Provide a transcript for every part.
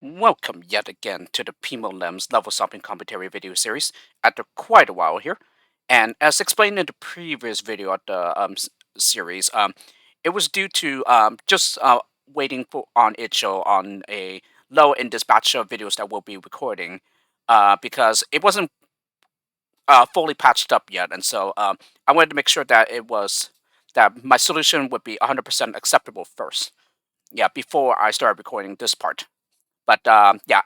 Welcome yet again to the PimoLems level solving commentary video series after quite a while here. And as explained in the previous video of the series, it was due to just waiting for on it show on a low in this batch of videos that we'll be recording because it wasn't fully patched up yet. And so I wanted to make sure that that my solution would be 100% acceptable first. Yeah, before I started recording this part. But yeah,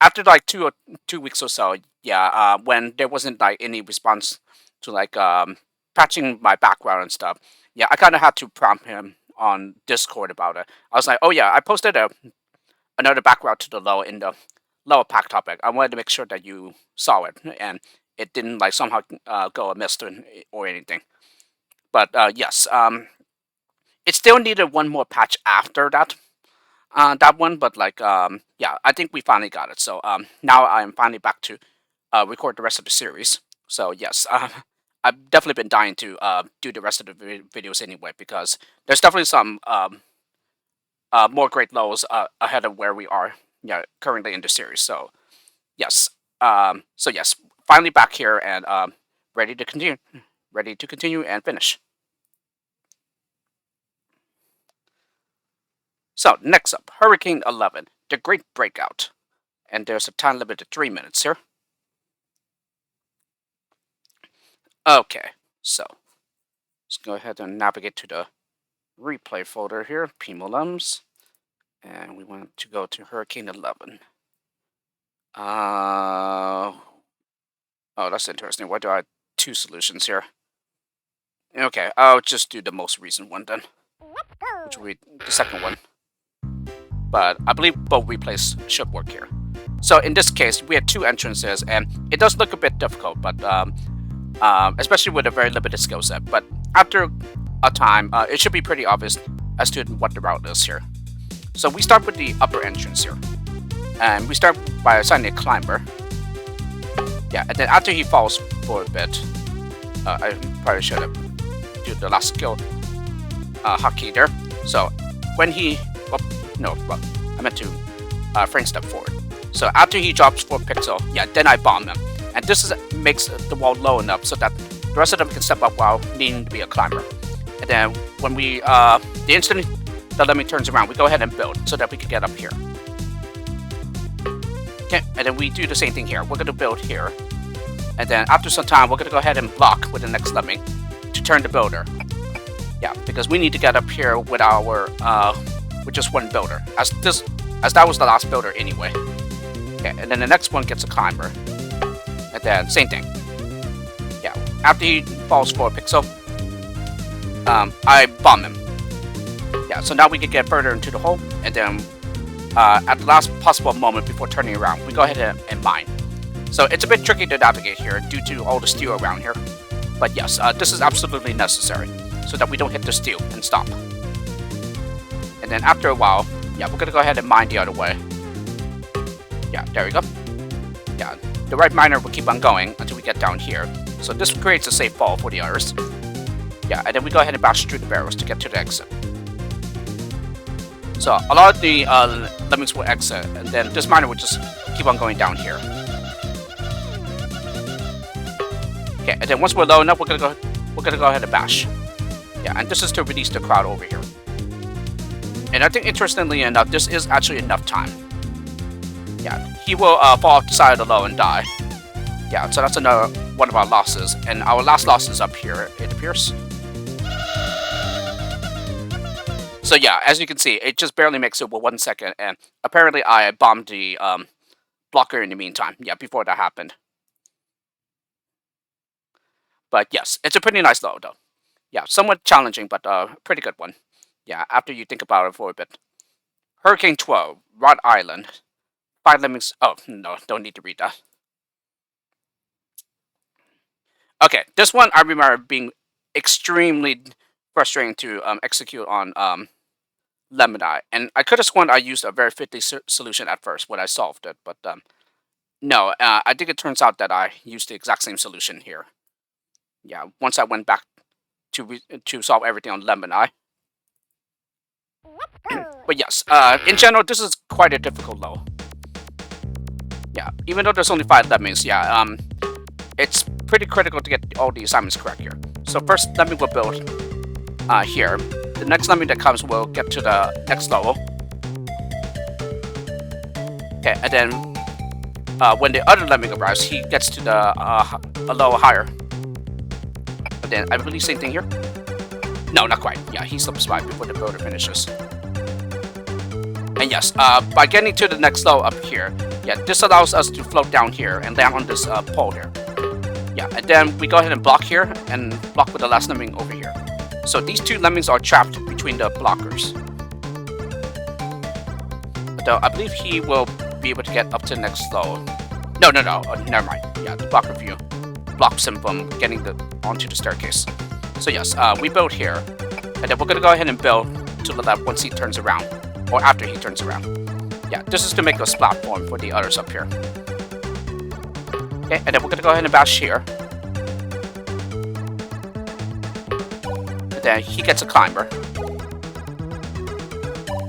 after like 2 weeks or so, yeah, when there wasn't like any response to like patching my background and stuff, yeah, I kind of had to prompt him on Discord about it. I was like, oh yeah, I posted another background to the lower in the lower pack topic. I wanted to make sure that you saw it and it didn't like somehow go amiss or anything. But yes, it still needed one more patch after that one, but like yeah, I think we finally got it. So now I'm finally back to record the rest of the series. So yes, I've definitely been dying to do the rest of the videos anyway because there's definitely some more great lows ahead of where we are, yeah, currently in the series. So yes, so yes, finally back here and ready to continue and finish. So next up, Hurricane 11, the Great Breakout, and there's a time limit of 3 minutes here. Okay, so let's go ahead and navigate to the replay folder here, PimoLems, and we want to go to Hurricane 11. Oh, that's interesting. Why do I have two solutions here? Okay, I'll just do the most recent one then, which will be the second one. But I believe both replays should work here. So in this case, we have two entrances, and it does look a bit difficult, but especially with a very limited skill set. But after a time, it should be pretty obvious as to what the route is here. So we start with the upper entrance here, and we start by assigning a climber. Yeah, and then after he falls for a bit, I probably should have do the last skill hotkey there. So when he, well, I meant to frame step forward. So after he drops 4 pixel, yeah, then I bomb him. And this makes the wall low enough so that the rest of them can step up while needing to be a climber. And then when we, the instant the lemmy turns around, we go ahead and build so that we can get up here. Okay, and then we do the same thing here. We're going to build here. And then after some time, we're going to go ahead and block with the next lemming to turn the builder. Yeah, because we need to get up here with our, with just one builder. As that was the last builder anyway. Okay, and then the next one gets a climber. And then same thing. Yeah, after he falls for a pixel, I bomb him. Yeah, so now we can get further into the hole, and then at the last possible moment before turning around, we go ahead and mine. So it's a bit tricky to navigate here due to all the steel around here. But yes, this is absolutely necessary so that we don't hit the steel and stop. And then after a while, yeah, we're gonna go ahead and mine the other way. Yeah, there we go. Yeah, the right miner will keep on going until we get down here. So this creates a safe fall for the others. Yeah, and then we go ahead and bash through the barrels to get to the exit. So a lot of the lemmings will exit, and then this miner will just keep on going down here. Okay, and then once we're low enough, we're gonna go ahead and bash. Yeah, and this is to release the crowd over here. And I think interestingly enough, this is actually enough time. Yeah, he will fall off the side of the low and die. Yeah, so that's another one of our losses. And our last loss is up here, it appears. So yeah, as you can see, it just barely makes it with 1 second. And apparently I bombed the blocker in the meantime. Yeah, before that happened. But yes, it's a pretty nice low though. Yeah, somewhat challenging, but pretty good one. Yeah, after you think about it for a bit. Hurricane 12, Rhode Island. 5 lemmings. Oh, no, don't need to read that. Okay, this one I remember being extremely frustrating to execute on Lemon. And I could have sworn I used a very fitting solution at first when I solved it, but no, I think it turns out that I used the exact same solution here. Yeah, once I went back to solve everything on Lemon. But yes, in general, this is quite a difficult level. Yeah, even though there's only 5 lemmings, yeah, it's pretty critical to get all the assignments correct here. So first lemming will build here. The next lemming that comes will get to the next level. Okay, and then when the other lemming arrives, he gets to the a level higher. But then I believe same thing here. No, not quite. Yeah, he slips by before the builder finishes. And yes, by getting to the next level up here, yeah, this allows us to float down here and land on this pole here. Yeah, and then we go ahead and block here and block with the last lemming over here. So these 2 lemmings are trapped between the blockers. Though I believe he will be able to get up to the next level. No, never mind. Yeah, the blocker view blocks him from getting onto the staircase. So yes, we build here, and then we're gonna go ahead and build to the left once he turns around, or after he turns around. Yeah, this is to make a platform for the others up here. Okay, and then we're gonna go ahead and bash here. And then he gets a climber.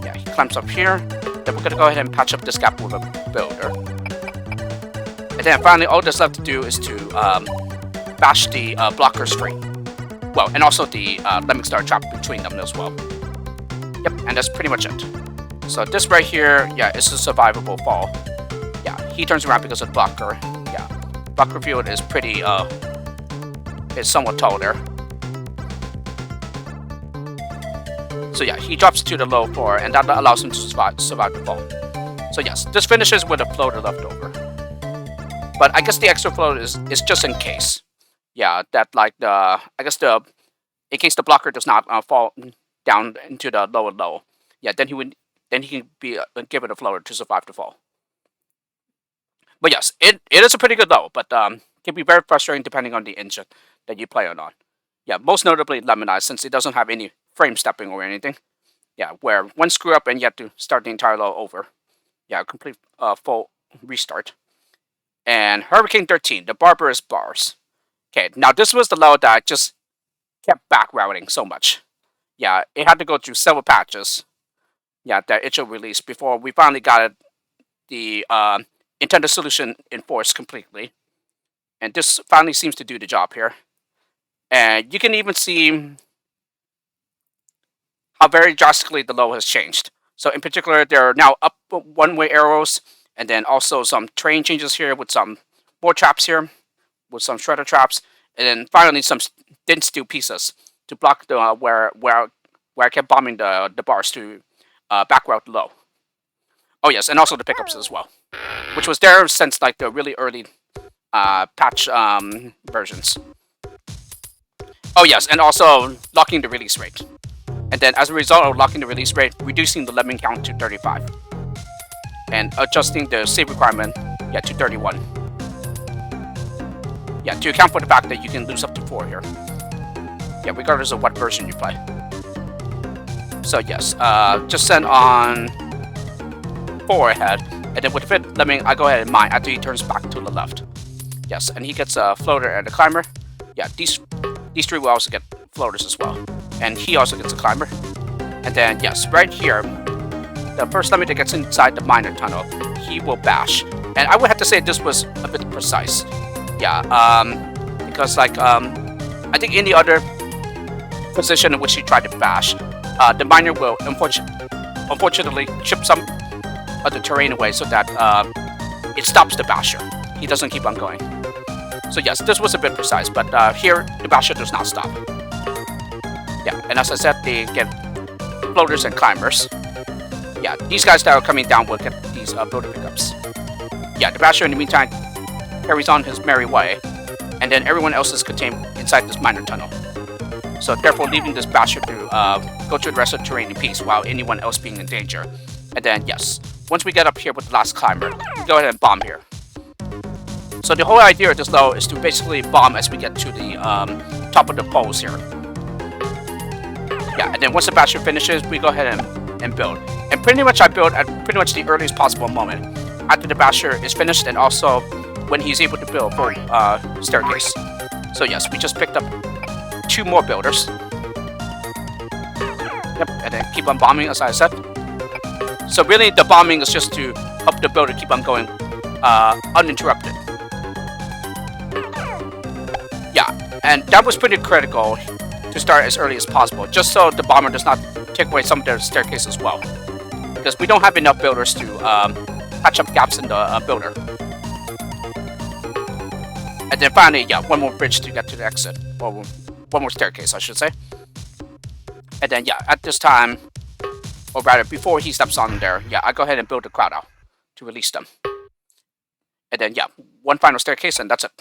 Yeah, he climbs up here. Then we're gonna go ahead and patch up this gap with a builder. And then finally, all that's left to do is to bash the blocker straight. Well, and also the lemmings that are trapped between them as well. Yep, and that's pretty much it. So this right here, yeah, is a survivable fall. Yeah, he turns around because of the blocker. Yeah, blocker field is pretty, is somewhat tall there. So yeah, he drops to the low floor, and that allows him to survive the fall. So yes, this finishes with a floater left over. But I guess the extra float is just in case. Yeah, that like in case the blocker does not fall down into the lower level. Yeah, then he can be given a floater to survive the fall. But yes, it is a pretty good level, but can be very frustrating depending on the engine that you play it on. Yeah, most notably Lemonade, since it doesn't have any frame stepping or anything. Yeah, where one screw up and you have to start the entire level over. Yeah, complete full restart. And Hurricane 13, the Barbarous Bars. Okay, now this was the level that just kept back routing so much. Yeah, it had to go through several patches. Yeah, that it should release before we finally got the intended solution enforced completely. And this finally seems to do the job here. And you can even see how very drastically the level has changed. So in particular, there are now up one-way arrows, and then also some terrain changes here with some more traps here, with some shredder traps, and then finally some thin steel pieces to block the where I kept bombing the bars to back route low. Oh yes, and also the pickups as well, which was there since like the really early patch versions. Oh yes, and also locking the release rate. And then as a result of locking the release rate, reducing the lemming count to 35. And adjusting the save requirement, yeah, to 31. Yeah, to account for the fact that you can lose up to 4 here. Yeah, regardless of what version you play. So yes, just send on 4 ahead, and then with the 5th lemming, I go ahead and mine after he turns back to the left. Yes, and he gets a floater and a climber. Yeah, these 3 will also get floaters as well. And he also gets a climber. And then, yes, right here, the first lemming that gets inside the miner tunnel, he will bash. And I would have to say this was a bit precise. Yeah, because like, I think in the other position in which he tried to bash, the miner will unfortunately chip some of the terrain away so that it stops the basher. He doesn't keep on going. So yes, this was a bit precise, but here the basher does not stop. Yeah, and as I said, they get floaters and climbers. Yeah, these guys that are coming down will get these floater pickups. Yeah, the basher in the meantime carries on his merry way, and then everyone else is contained inside this miner tunnel. So therefore leaving this basher to go to the rest of the terrain in peace while anyone else being in danger. And then yes, once we get up here with the last climber, we go ahead and bomb here. So the whole idea of this level is to basically bomb as we get to the top of the poles here. Yeah, and then once the basher finishes, we go ahead and build. And pretty much I build at pretty much the earliest possible moment after the basher is finished, and also when he's able to build full staircase. So yes, we just picked up 2 more builders. Yep, and then keep on bombing as I said. So really, the bombing is just to help the builder keep on going uninterrupted. Yeah, and that was pretty critical to start as early as possible, just so the bomber does not take away some of their staircase as well. Because we don't have enough builders to patch up gaps in the builder. And then finally, yeah, one more bridge to get to the exit. Or one more staircase, I should say. And then, yeah, at this time, or rather, before he steps on there, yeah, I go ahead and build the crowd out to release them. And then, yeah, one final staircase, and that's it.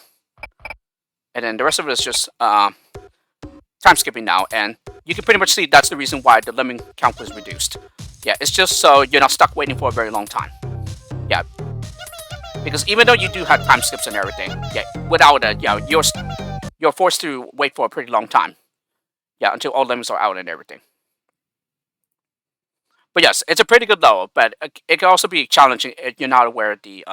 And then the rest of it is just time skipping now, and you can pretty much see that's the reason why the lemming count was reduced. Yeah, it's just so you're not stuck waiting for a very long time. Yeah, because even though you do have time skips and everything, yeah, without it, yeah, you're forced to wait for a pretty long time. Yeah, until all lemmings are out and everything. But yes, it's a pretty good level, but it can also be challenging if you're not aware of the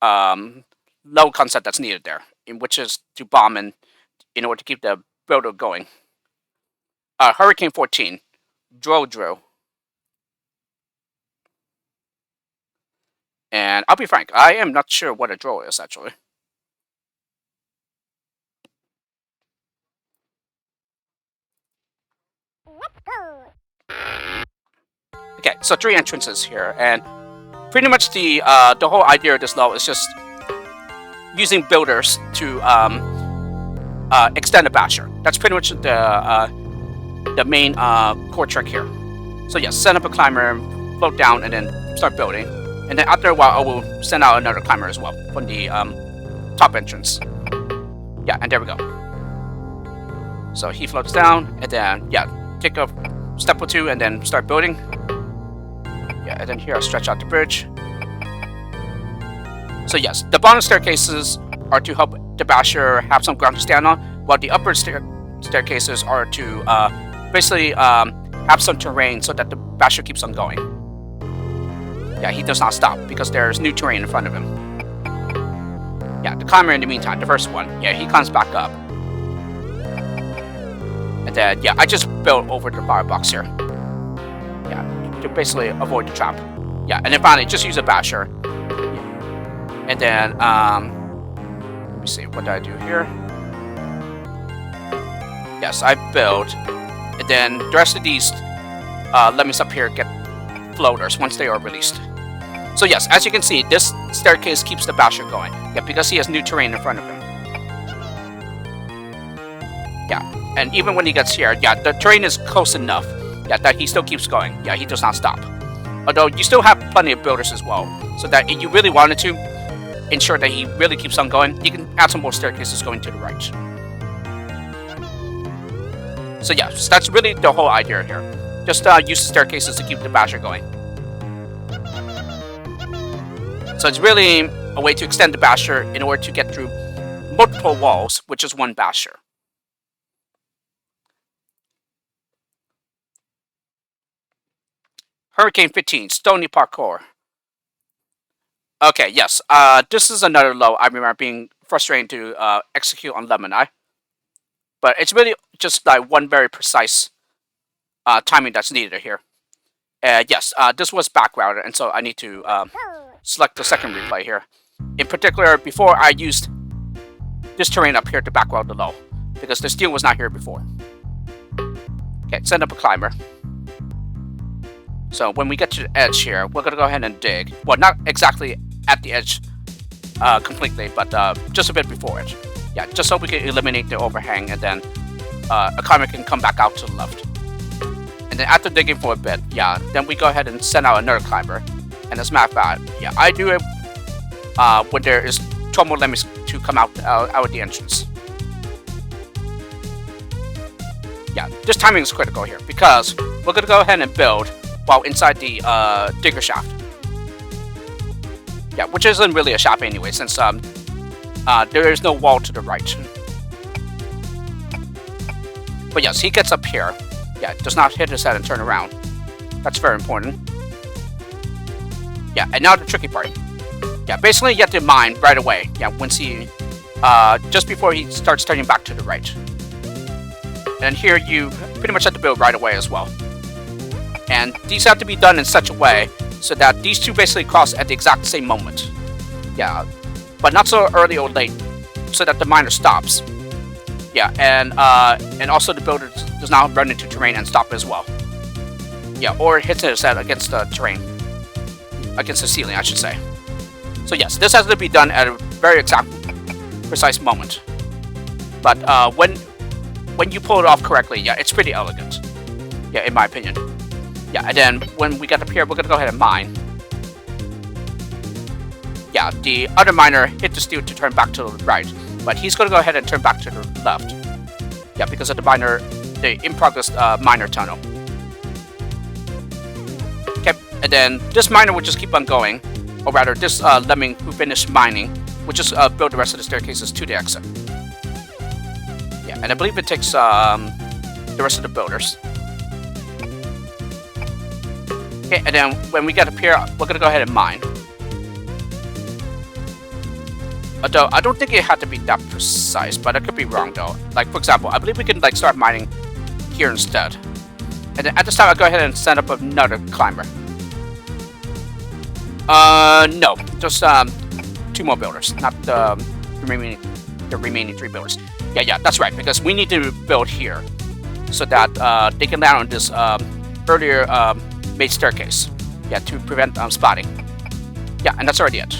level concept that's needed there, which is to bomb in order to keep the builder going. Hurricane 14, Drill. And I'll be frank, I am not sure what a drill is actually. Okay, so 3 entrances here, and pretty much the whole idea of this level is just using builders to extend the basher. That's pretty much the main core trick here. So yes, set up a climber, float down, and then start building. And then after a while, I will send out another climber as well from the top entrance. Yeah, and there we go. So he floats down, and then yeah, take a step or two, and then start building. Yeah, and then here I stretch out the bridge. So yes, the bottom staircases are to help the basher have some ground to stand on, while the upper staircases are to basically have some terrain so that the basher keeps on going. Yeah, he does not stop because there's new terrain in front of him. Yeah, the climber in the meantime, the first one, yeah, he comes back up. And then, yeah, I just built over the firebox here. Yeah, to basically avoid the trap. Yeah, and then finally, just use a basher. And then, let me see, what did I do here? Yes, I built. And then the rest of these lemmings up here get floaters once they are released. So yes, as you can see, this staircase keeps the basher going. Yeah, because he has new terrain in front of him. Yeah, and even when he gets here, yeah, the terrain is close enough, yeah, that he still keeps going. Yeah, he does not stop. Although you still have plenty of builders as well, so that if you really wanted to ensure that he really keeps on going, you can add some more staircases going to the right. So yeah, so that's really the whole idea here. Just use the staircases to keep the basher going. So it's really a way to extend the basher in order to get through multiple walls, which is one basher. Hurricane 15, Stony Parkour. Okay, yes, this is another low I remember being frustrating to execute on Lemon Eye. But it's really just like one very precise timing that's needed here. Yes, this was backrouted, and so I need to select the second replay here. In particular, before I used this terrain up here to backroute the low, because the steel was not here before. Okay, send up a climber. So when we get to the edge here, we're gonna go ahead and dig. Well, not exactly at the edge completely, but just a bit before it. Yeah, just so we can eliminate the overhang, and then a climber can come back out to the left. And then after digging for a bit, yeah, then we go ahead and send out another climber. And as a matter of fact, yeah, I do it when there is 12 more lemmings to come out of the entrance. Yeah, this timing is critical here because we're gonna go ahead and build while inside the digger shaft. Yeah, which isn't really a shaft anyway, since there is no wall to the right. But yes, he gets up here. Yeah, does not hit his head and turn around. That's very important. Yeah, and now the tricky part. Yeah, basically you have to mine right away. Yeah, once he, just before he starts turning back to the right. And here you pretty much have to build right away as well. And these have to be done in such a way so that these two basically cross at the exact same moment. Yeah, but not so early or late, so that the miner stops. Yeah, and also the builder does not run into terrain and stop as well. Yeah, or hits his head against the terrain, against the ceiling, I should say. So yes, this has to be done at a very exact, precise moment. But when you pull it off correctly, yeah, it's pretty elegant. Yeah, in my opinion. Yeah, and then when we get up here, we're gonna go ahead and mine. Yeah, the other miner hit the steel to turn back to the right, but he's gonna go ahead and turn back to the left. Yeah, because of the in-progress miner tunnel. Okay, and then this miner will just keep on going, or rather, this lemming who finished mining will just build the rest of the staircases to the exit. Yeah, and I believe it takes the rest of the builders. Okay, and then when we get up here, we're gonna go ahead and mine. Although I don't think it had to be that precise, but I could be wrong though. Like for example, I believe we can like start mining here instead. And then at this time, I'll go ahead and set up another climber. No, just 2 more builders, not the remaining 3 builders. Yeah, that's right, because we need to build here so that they can land on this earlier made staircase. Yeah, to prevent spotting. Yeah, and that's already it.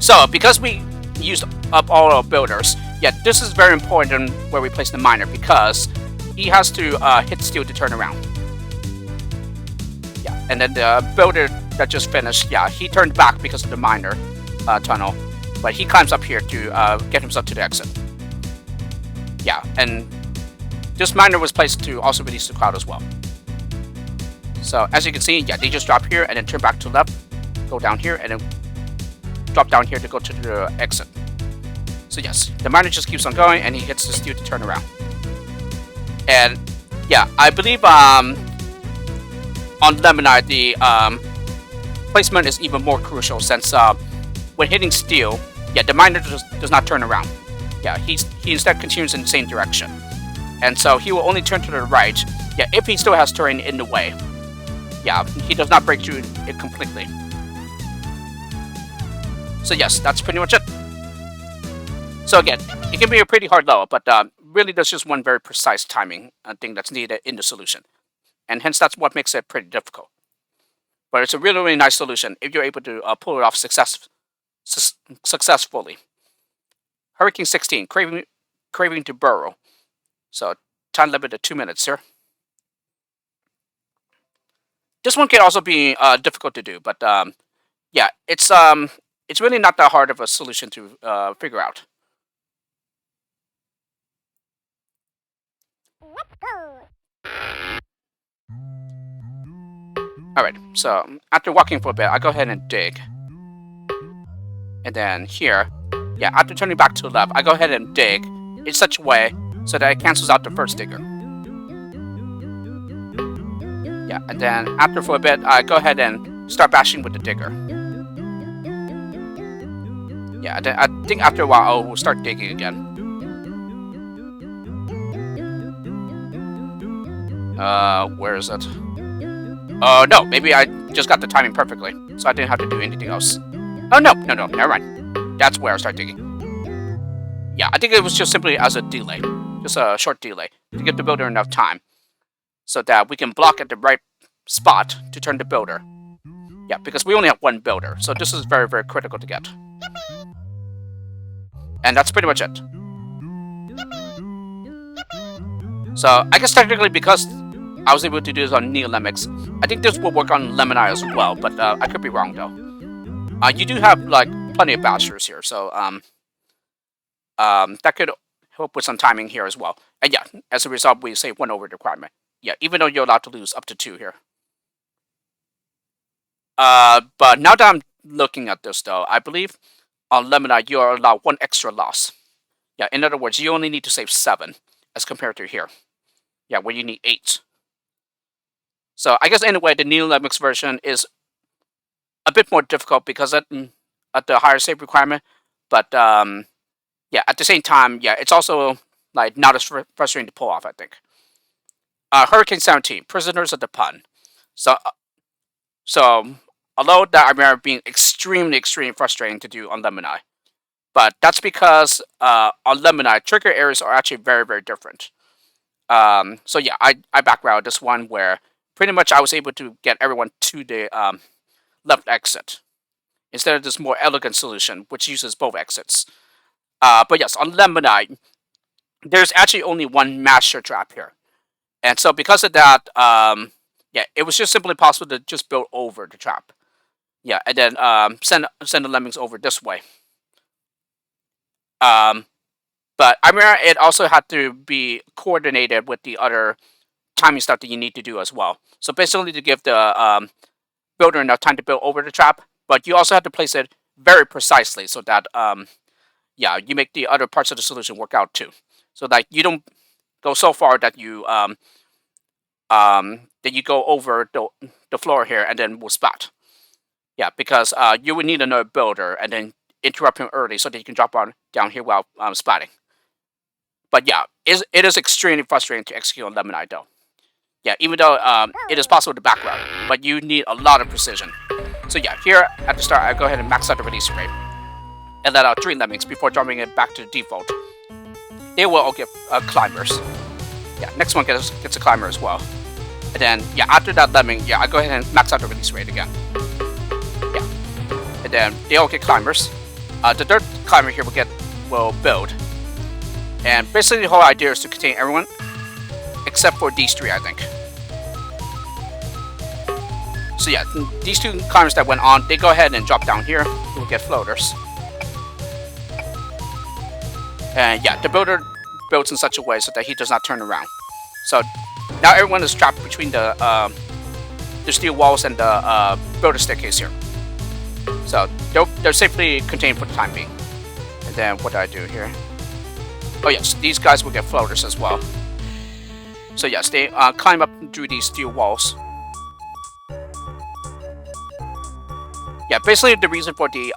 So, because we used up all our builders, yeah, this is very important where we place the miner because he has to hit steel to turn around. Yeah, and then the builder that just finished, yeah, he turned back because of the miner tunnel, but he climbs up here to get himself to the exit. Yeah, and this miner was placed to also release the cloud as well. So, as you can see, yeah, they just drop here and then turn back to left, go down here, and then drop down here to go to the exit. So yes, the miner just keeps on going and he hits the steel to turn around. And yeah, I believe on Lemonade the placement is even more crucial since when hitting steel, yeah, the miner does not turn around. Yeah, he instead continues in the same direction. And so he will only turn to the right, yeah, if he still has terrain in the way. Yeah, he does not break through it completely. So yes, that's pretty much it. So again, it can be a pretty hard level, but really there's just one very precise timing thing that's needed in the solution. And hence that's what makes it pretty difficult. But it's a really, really nice solution if you're able to pull it off successfully. Hurricane 16, craving to burrow. So time limit of 2 minutes here. This one can also be difficult to do, but yeah, it's really not that hard of a solution to figure out. Let's go. Alright, so after walking for a bit, I go ahead and dig. And then here, yeah, after turning back to the left, I go ahead and dig in such a way so that it cancels out the first digger. Yeah, and then after for a bit, I go ahead and start bashing with the digger. Yeah, I think after a while, I'll start digging again. Where is it? No, maybe I just got the timing perfectly, so I didn't have to do anything else. Oh, no, never mind. That's where I start digging. Yeah, I think it was just simply as a delay. Just a short delay to give the builder enough time so that we can block at the right spot to turn the builder. Yeah, because we only have 1 builder, so this is very, very critical to get. And that's pretty much it. So, I guess technically because I was able to do this on Neolemics, I think this will work on Lemonade as well, but I could be wrong though. You do have like plenty of bachelors here, so that could help with some timing here as well. And yeah, as a result, we save 1 over the requirement. Yeah, even though you're allowed to lose up to 2 here. But now that I'm looking at this though, I believe on Lemonade you are allowed 1 extra loss. Yeah, in other words, you only need to save 7 as compared to here. Yeah, where you need 8. So I guess anyway, the Neolemics version is a bit more difficult because at the higher save requirement. But yeah, at the same time, yeah, it's also like not as frustrating to pull off, I think. Hurricane 17, Prisoners of the Pun. So, so although that I remember being extremely frustrating to do on Lemon Eye, but that's because on Lemon Eye, trigger areas are actually very different. So yeah, I background this one where pretty much I was able to get everyone to the left exit instead of this more elegant solution, which uses both exits. But yes, on Lemon Eye, there's actually only one master trap here. And so because of that, yeah, it was just simply possible to just build over the trap. Yeah, and then send the lemmings over this way. But I remember it also had to be coordinated with the other timing stuff that you need to do as well. So basically to give the builder enough time to build over the trap, but you also have to place it very precisely so that yeah, you make the other parts of the solution work out too. So that you don't go so far that you go over the floor here and then will spot. Yeah, because you would need another builder and then interrupt him early so that you can drop down here while spotting. But yeah, it is extremely frustrating to execute on Lemon Eye though. Yeah, even though it is possible to back route, but you need a lot of precision. So yeah, here at the start, I go ahead and max out the release rate and let out 3 lemmings before dropping it back to the default. They will all get climbers. Yeah, next one gets a climber as well. And then, yeah, after that lemming, yeah, I go ahead and max out the release rate again. Yeah. And then they all get climbers. The third climber here will build. And basically the whole idea is to contain everyone, except for these 3, I think. So yeah, these 2 climbers that went on, they go ahead and drop down here. We'll get floaters. And yeah, the builder builds in such a way so that he does not turn around. So now everyone is trapped between the steel walls and the builder staircase here. So they're safely contained for the time being. And then what do I do here? Oh yes, these guys will get floaters as well. So yes, they climb up through these steel walls. Yeah, basically the reason for the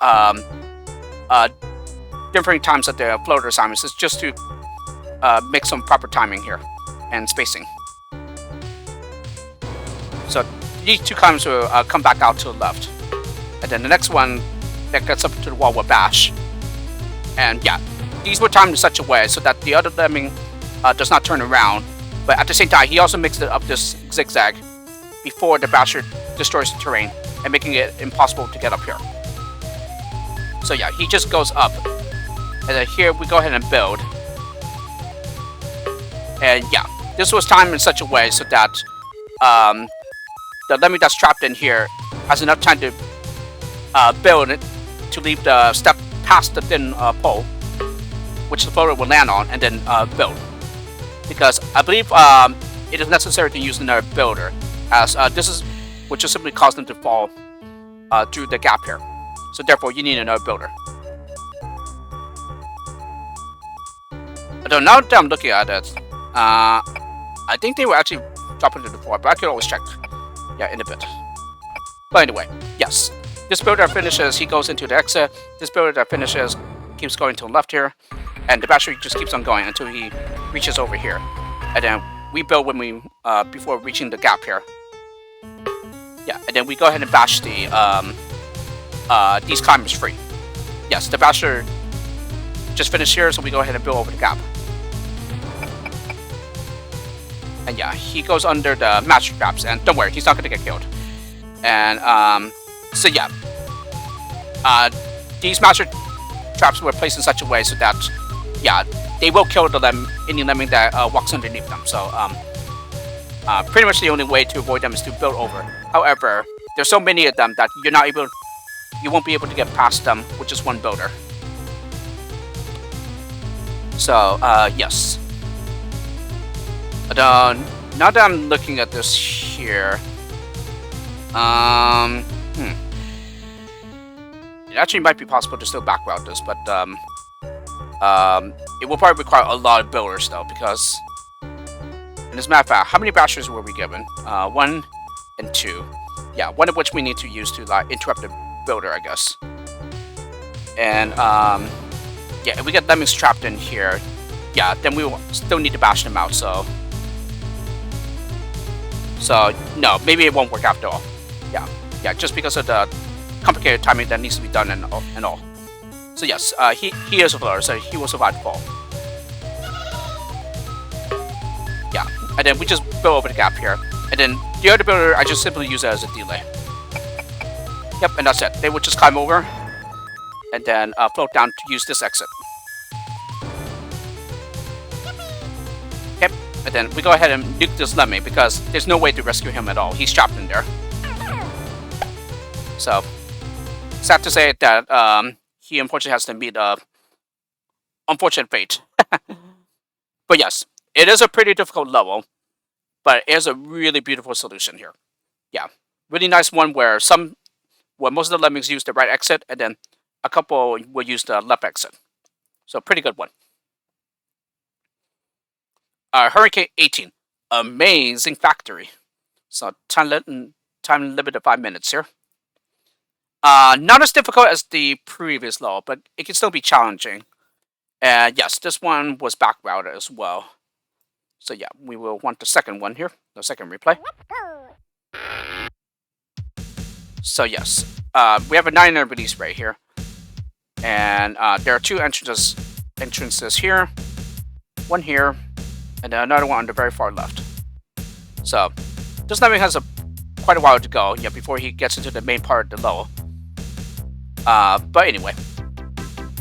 different times of the floater assignments is just to make some proper timing here and spacing. So these 2 climbers will come back out to the left. And then the next one that gets up to the wall will bash. And yeah, these were timed in such a way so that the other lemming does not turn around. But at the same time, he also makes it up this zigzag before the basher destroys the terrain and making it impossible to get up here. So yeah, he just goes up. And then here we go ahead and build. And yeah, this was timed in such a way so that the lemming that's trapped in here has enough time to build it to leave the step past the thin pole, which the floater will land on, and then build. Because I believe it is necessary to use another builder, as this would just simply cause them to fall through the gap here. So therefore, you need another builder. Although now that I'm looking at it, I think they were actually dropping to the floor, but I could always check. Yeah, in a bit. But anyway, yes. This builder finishes, he goes into the exit. This builder that finishes keeps going to the left here. And the battery just keeps on going until he reaches over here. And then we build when we before reaching the gap here. Yeah, and then we go ahead and bash the these climbers free. Yes, the basher just finished here, so we go ahead and build over the gap. And yeah, he goes under the master traps, and don't worry, he's not gonna get killed. And so yeah, these master traps were placed in such a way so that yeah, they will kill any lemming that walks underneath them. So pretty much the only way to avoid them is to build over. However, there's so many of them that you won't be able to get past them with just one builder. So yes. But now that I'm looking at this here, it actually might be possible to still back route this, but it will probably require a lot of builders though, because, and as a matter of fact, how many bashers were we given? 1 and 2. Yeah, one of which we need to use to like interrupt the builder, I guess. And yeah, if we get lemmings trapped in here, yeah, then we will still need to bash them out. So So no, maybe it won't work after all. Yeah, just because of the complicated timing that needs to be done and all. So yes, he is a floater, so he will survive the fall. Yeah, and then we just build over the gap here, and then the other builder I just simply use it as a delay. Yep, and that's it. They would just climb over, and then float down to use this exit. Yep, and then we go ahead and nuke this lemming because there's no way to rescue him at all. He's trapped in there. So, sad to say that he unfortunately has to meet a unfortunate fate. But yes, it is a pretty difficult level, but it is a really beautiful solution here. Yeah, really nice one where most of the lemmings use the right exit, and then a couple will use the left exit. So pretty good one. Hurricane 18, amazing factory. So time limited 5 minutes here. Not as difficult as the previous level, but it can still be challenging. And yes, this one was back routed as well. So yeah, we will want the second one here, the second replay. So yes, we have a 9 release right here. And there are 2 entrances here, one here, and then another one on the very far left. So this lemming has quite a while to go, yeah, before he gets into the main part of the level. But anyway,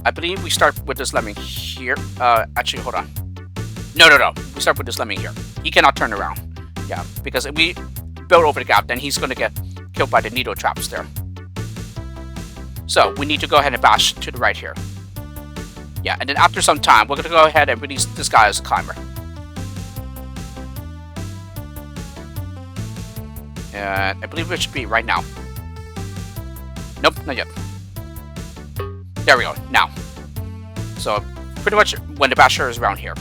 I believe we start with this lemming here. Actually, hold on. No. We start with this lemming here. He cannot turn around. Yeah, because if we build over the gap, then he's going to get killed by the needle traps there. So we need to go ahead and bash to the right here. Yeah, and then after some time, we're going to go ahead and release this guy as a climber. And I believe it should be right now. Nope, not yet. There we go, now. So, pretty much when the basher is around here.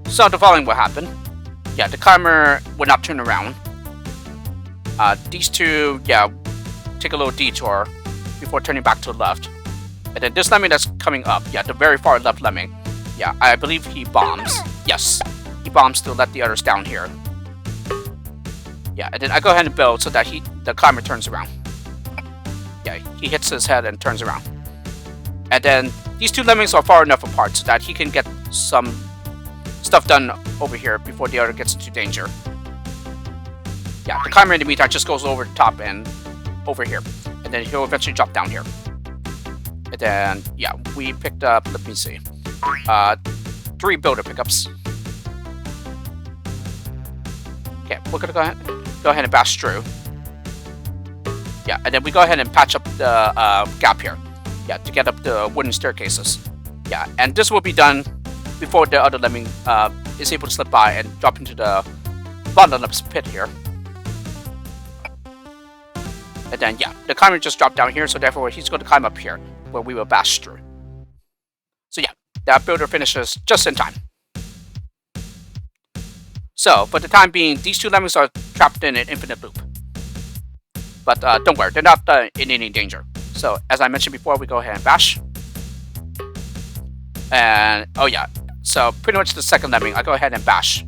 So the following will happen. Yeah, the climber will not turn around. These 2, yeah, take a little detour before turning back to the left. And then this lemming that's coming up, yeah, the very far left lemming, yeah, I believe he bombs. Yes, he bombs to let the others down here. Yeah, and then I go ahead and build so that the climber turns around. Yeah, he hits his head and turns around. And then these 2 lemmings are far enough apart so that he can get some stuff done over here before the other gets into danger. Yeah, the climber in the meantime just goes over the top and over here. And then he'll eventually drop down here. And then, yeah, we picked up, let me see, 3 builder pickups. Okay, we're gonna go ahead and bash through. Yeah, and then we go ahead and patch up the gap here. Yeah, to get up the wooden staircases. Yeah, and this will be done before the other lemming is able to slip by and drop into the bottomless pit here. And then, yeah, the climber just dropped down here, so therefore he's going to climb up here, where we will bash through. So yeah, that builder finishes just in time. So, for the time being, these 2 lemmings are trapped in an infinite loop. But don't worry, they're not in any danger. So, as I mentioned before, we go ahead and bash. And, oh yeah, so pretty much the second lemming, I go ahead and bash.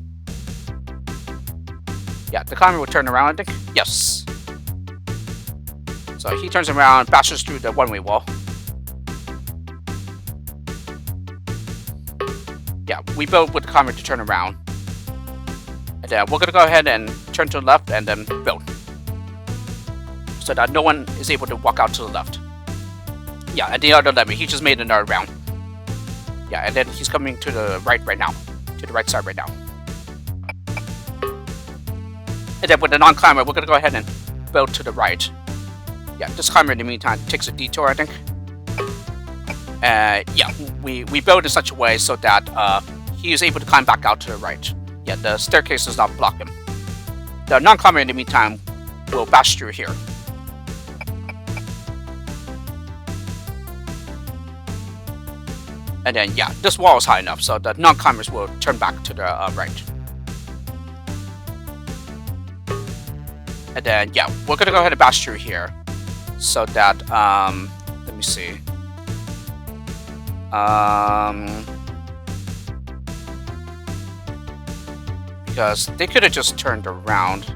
Yeah, the climber will turn around, I think. Yes. So he turns around, bashes through the one-way wall. Yeah, we build with the climber to turn around. And then we're going to go ahead and turn to the left and then build. So that no one is able to walk out to the left. Yeah, and the other lemming, he just made another round. Yeah, and then he's coming to the right now. To the right side right now. And then with the non-climber, we're going to go ahead and build to the right. Yeah, this climber in the meantime takes a detour, I think. Yeah, we build in such a way so that he is able to climb back out to the right. Yeah, the staircase does not block him. The non-climber in the meantime will bash through here. And then, yeah, this wall is high enough, so the non-climbers will turn back to the right. And then, yeah, we're going to go ahead and bash through here. So that, let me see. Because they could have just turned around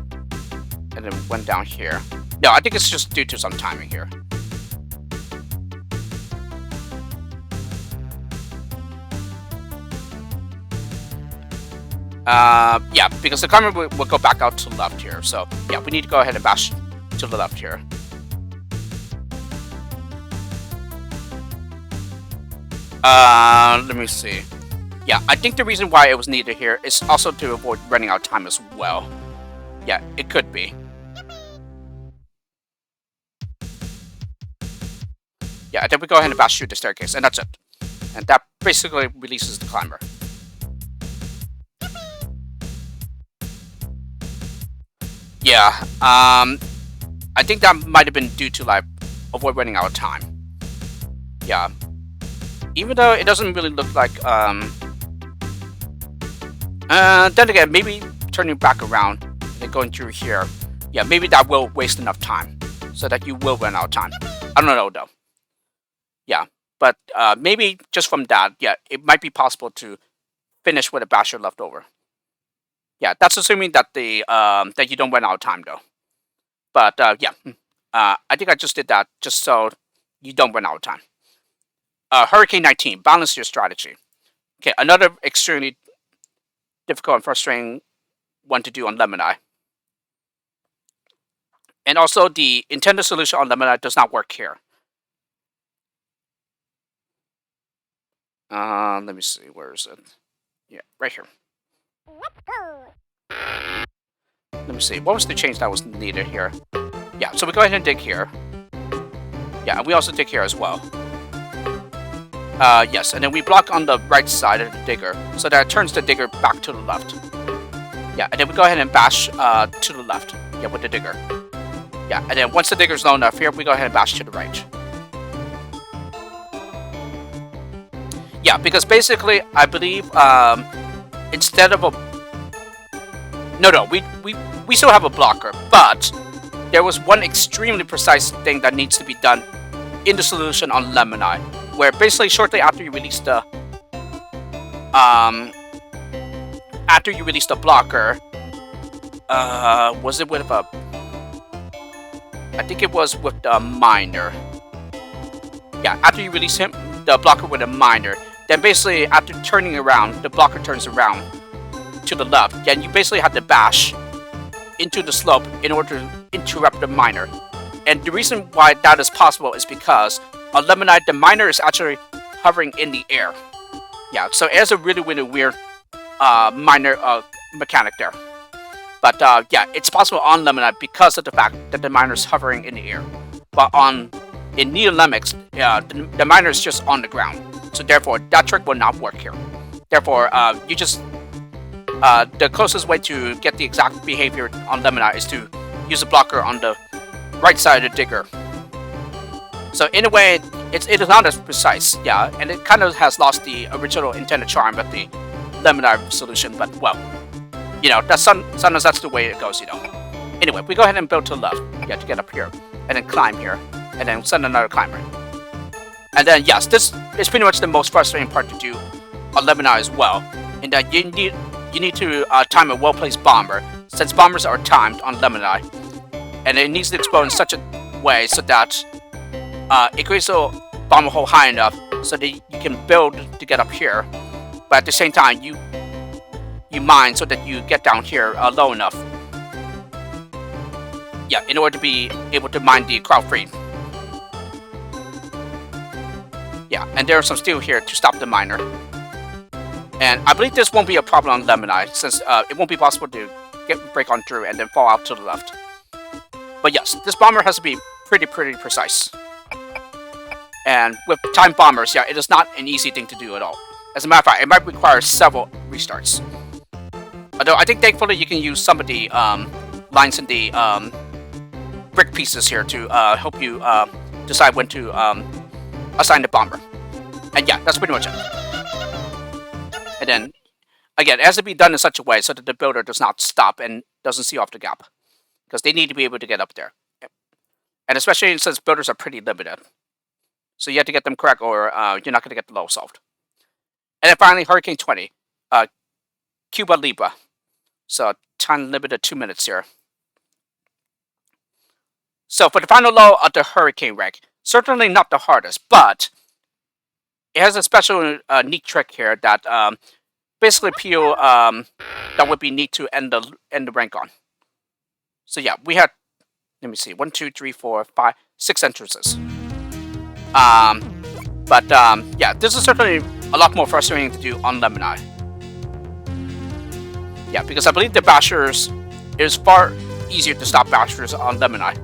and then went down here. No, I think it's just due to some timing here. Yeah, because the climber will go back out to the left here. So, yeah, we need to go ahead and bash to the left here. Let me see. Yeah, I think the reason why it was needed here is also to avoid running out of time as well. Yeah, it could be. Yeah, and then we go ahead and bash through the staircase, and that's it. And that basically releases the climber. Yeah, I think that might have been due to, like, avoid running out of time. Yeah. Even though it doesn't really look like, then again, maybe turning back around and going through here, yeah, maybe that will waste enough time so that you will run out of time. I don't know, though. Yeah, but maybe just from that, yeah, it might be possible to finish with a basher left over. Yeah, that's assuming that that you don't run out of time, though. But yeah, I think I just did that just so you don't run out of time. Hurricane 19, balance your strategy. Okay, another extremely difficult and frustrating one to do on Lemon Eye. And also, the intended solution on Lemon Eye does not work here. Let me see, where is it? Yeah, right here. Let me see, what was the change that was needed here? Yeah, so we go ahead and dig here. Yeah, and we also dig here as well. Yes, and then we block on the right side of the digger, so that it turns the digger back to the left. Yeah, and then we go ahead and bash to the left. Yeah, with the digger. Yeah, and then once the digger's low enough here, we go ahead and bash to the right. Yeah, because basically, I believe, instead of a... No, we still have a blocker, but there was one extremely precise thing that needs to be done in the solution on Lemon Eye, where basically shortly after you release the blocker, was it with a... I think it was with the miner. Yeah, after you release him, the blocker with a miner, then basically after turning around, the blocker turns around to the left, and you basically have to bash into the slope in order to interrupt the miner. And the reason why that is possible is because on Lemon Eye, the miner is actually hovering in the air. Yeah, so it has a really, really weird miner mechanic there. But yeah, it's possible on Lemon Eye because of the fact that the miner is hovering in the air. But in Neolemics, the miner is just on the ground. So therefore, that trick will not work here. Therefore, you just... the closest way to get the exact behavior on Lemon Eye is to use a blocker on the right side of the digger. So in a way, it is not as precise, yeah, and it kind of has lost the original intended charm of the Lemon Eye solution, but well, you know, sometimes that's the way it goes, you know. Anyway, we go ahead and build to the left, yeah, to get up here, and then climb here, and then send another climber. And then, yes, this is pretty much the most frustrating part to do on Lemon Eye as well, in that you need to time a well-placed bomber, since bombers are timed on Lemon Eye, and it needs to explode in such a way so that it creates a bomber hole high enough so that you can build to get up here, but at the same time you mine so that you get down here low enough. Yeah, in order to be able to mine the crowd free. Yeah, and there's some steel here to stop the miner. And I believe this won't be a problem on Lemon Eye, since it won't be possible to break on through and then fall out to the left. But yes, this bomber has to be pretty precise. And with time bombers, yeah, it is not an easy thing to do at all. As a matter of fact, it might require several restarts. Although I think thankfully you can use some of the lines in the brick pieces here to help you decide when to assign the bomber. And yeah, that's pretty much it. And then, again, it has to be done in such a way so that the builder does not stop and doesn't see off the gap. Because they need to be able to get up there. And especially since builders are pretty limited. So you have to get them correct or you're not going to get the level solved. And then finally, Hurricane 20. Cuba Libra. So time limit of 2 minutes here. So for the final low of the Hurricane rank, certainly not the hardest, but it has a special neat trick here that basically peel that would be neat to end the rank on. So yeah, we had, let me see, 1, 2, 3, 4, 5, 6 entrances. But yeah, this is certainly a lot more frustrating to do on Lemon Eye. Yeah, because I believe the Bashers is far easier to stop Bashers on Lemon Eye.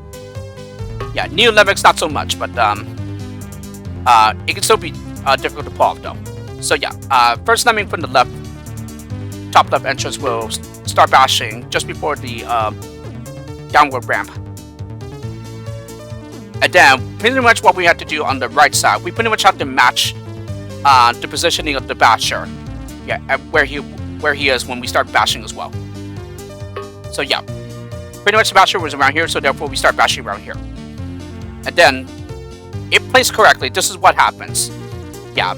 Yeah, Neo Lemix not so much, but it can still be difficult to pull off though. So yeah, first Lemming from the left, top left entrance will start bashing just before the downward ramp. And then pretty much what we have to do on the right side, we pretty much have to match the positioning of the basher. Yeah, at where he is when we start bashing as well. So yeah, pretty much the basher was around here, so therefore we start bashing around here. And then, if placed correctly, this is what happens. Yeah,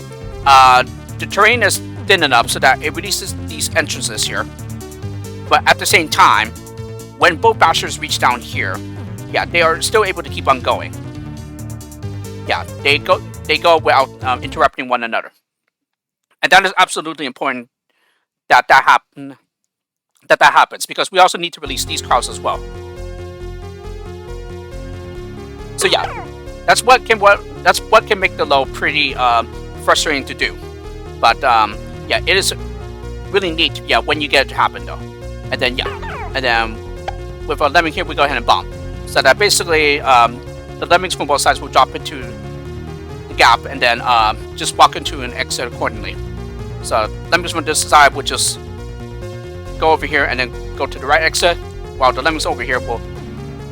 the terrain is thin enough so that it releases these entrances here. But at the same time, when both bashers reach down here, yeah, they are still able to keep on going. Yeah, they go without interrupting one another. And that is absolutely important that happens, because we also need to release these crowds as well. So yeah, that's what can make the low pretty frustrating to do. But yeah, it is really neat. Yeah, when you get it to happen though. And then yeah, and then with our lemming here, we go ahead and bomb. So that basically the lemmings from both sides will drop into the gap and then just walk into an exit accordingly. So lemmings from this side will just go over here and then go to the right exit, while the lemmings over here will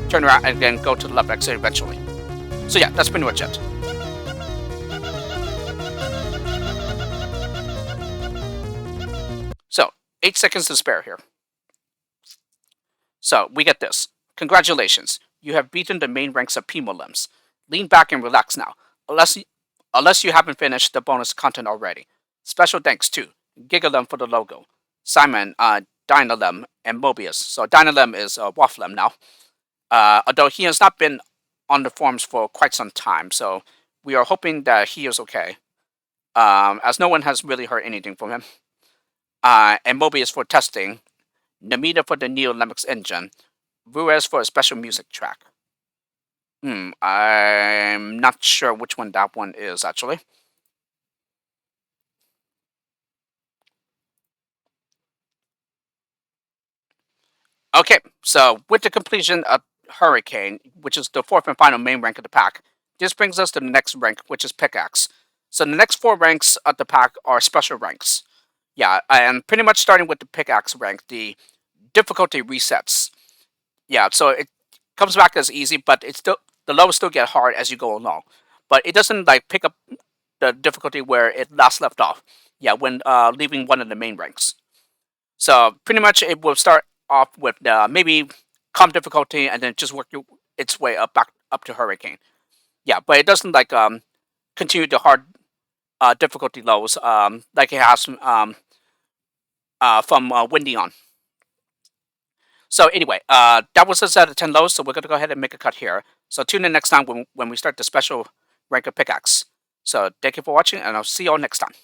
turn around and then go to the left exit eventually. So yeah, that's pretty much it. So 8 seconds to spare here. So we get this. Congratulations, you have beaten the main ranks of PimoLems. Lean back and relax now, unless you haven't finished the bonus content already. Special thanks to Gigalem for the logo, Simon, Dynalem, and Mobius. So Dynalem is Wafflem now. Although he has not been on the forums for quite some time, so we are hoping that he is okay, as no one has really heard anything from him. And Mobius for testing, Namita for the Neo Lemix engine, Ruiz for a special music track. I'm not sure which one that one is, actually. Okay, so with the completion of Hurricane, which is the fourth and final main rank of the pack, this brings us to the next rank, which is Pickaxe. So the next 4 ranks of the pack are special ranks. Yeah, and pretty much starting with the Pickaxe rank, the difficulty resets. Yeah, so it comes back as easy, but it's still, the levels still get hard as you go along. But it doesn't like pick up the difficulty where it last left off. Yeah, when leaving one of the main ranks. So pretty much it will start off with maybe calm difficulty and then just work its way back up to Hurricane. Yeah, but it doesn't like continue the hard difficulty lows like it has from Windy on. So anyway, that was a set of 10 lows, so we're going to go ahead and make a cut here. So tune in next time when we start the special rank of Pickaxe. So thank you for watching, and I'll see you all next time.